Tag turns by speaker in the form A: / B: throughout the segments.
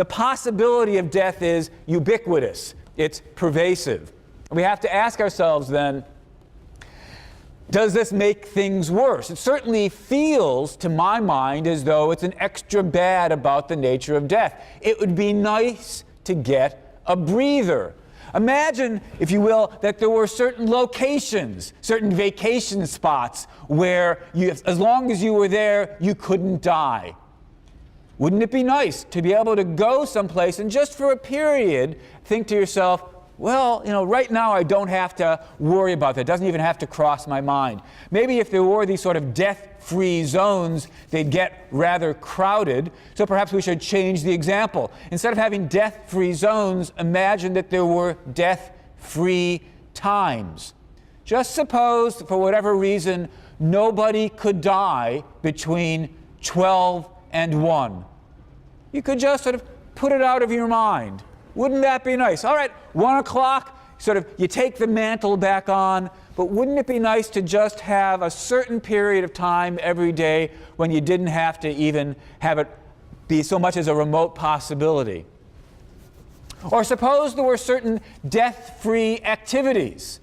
A: the possibility of death is ubiquitous. It's pervasive. We have to ask ourselves then, does this make things worse? It certainly feels, to my mind, as though it's an extra bad about the nature of death. It would be nice to get a breather. Imagine, if you will, that there were certain locations, certain vacation spots where as long as you were there, you couldn't die. Wouldn't it be nice to be able to go someplace and just for a period think to yourself, well, right now I don't have to worry about that. It doesn't even have to cross my mind. Maybe if there were these sort of death-free zones, they'd get rather crowded. So perhaps we should change the example. Instead of having death-free zones, imagine that there were death-free times. Just suppose, for whatever reason, nobody could die between 12 and 1. You could just sort of put it out of your mind. Wouldn't that be nice? All right, 1 o'clock, you take the mantle back on, but wouldn't it be nice to just have a certain period of time every day when you didn't have to even have it be so much as a remote possibility? Or suppose there were certain death-free activities.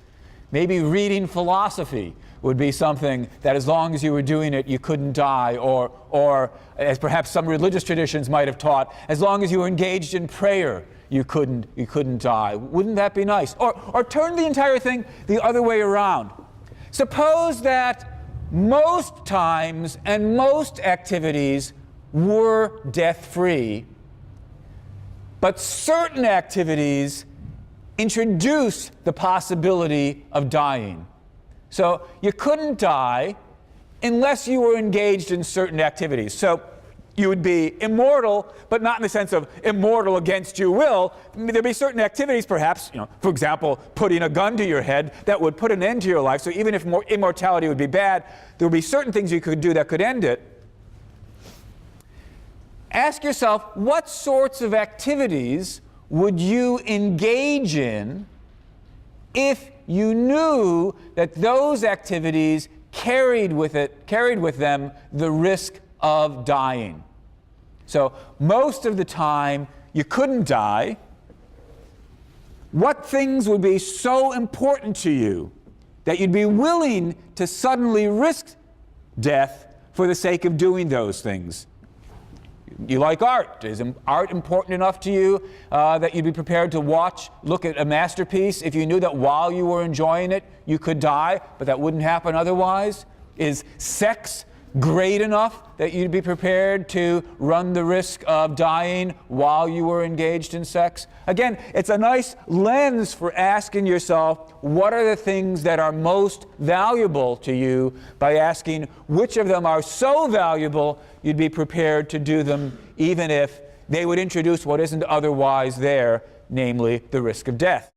A: Maybe reading philosophy would be something that as long as you were doing it, you couldn't die, or as perhaps some religious traditions might have taught, as long as you were engaged in prayer, you couldn't die. Wouldn't that be nice? Or turn the entire thing the other way around. Suppose that most times and most activities were death-free, but certain activities introduce the possibility of dying. So you couldn't die unless you were engaged in certain activities. So you would be immortal, but not in the sense of immortal against your will. There'd be certain activities, perhaps, for example, putting a gun to your head that would put an end to your life. So even if immortality would be bad, there would be certain things you could do that could end it. Ask yourself, what sorts of activities would you engage in if you knew that those activities carried with them the risk of dying? So most of the time you couldn't die. What things would be so important to you that you'd be willing to suddenly risk death for the sake of doing those things? You like art. Is art important enough to you that you'd be prepared to look at a masterpiece if you knew that while you were enjoying it, you could die, but that wouldn't happen otherwise? Is sex great enough that you'd be prepared to run the risk of dying while you were engaged in sex? Again, it's a nice lens for asking yourself, what are the things that are most valuable to you, by asking which of them are so valuable you'd be prepared to do them even if they would introduce what isn't otherwise there, namely the risk of death.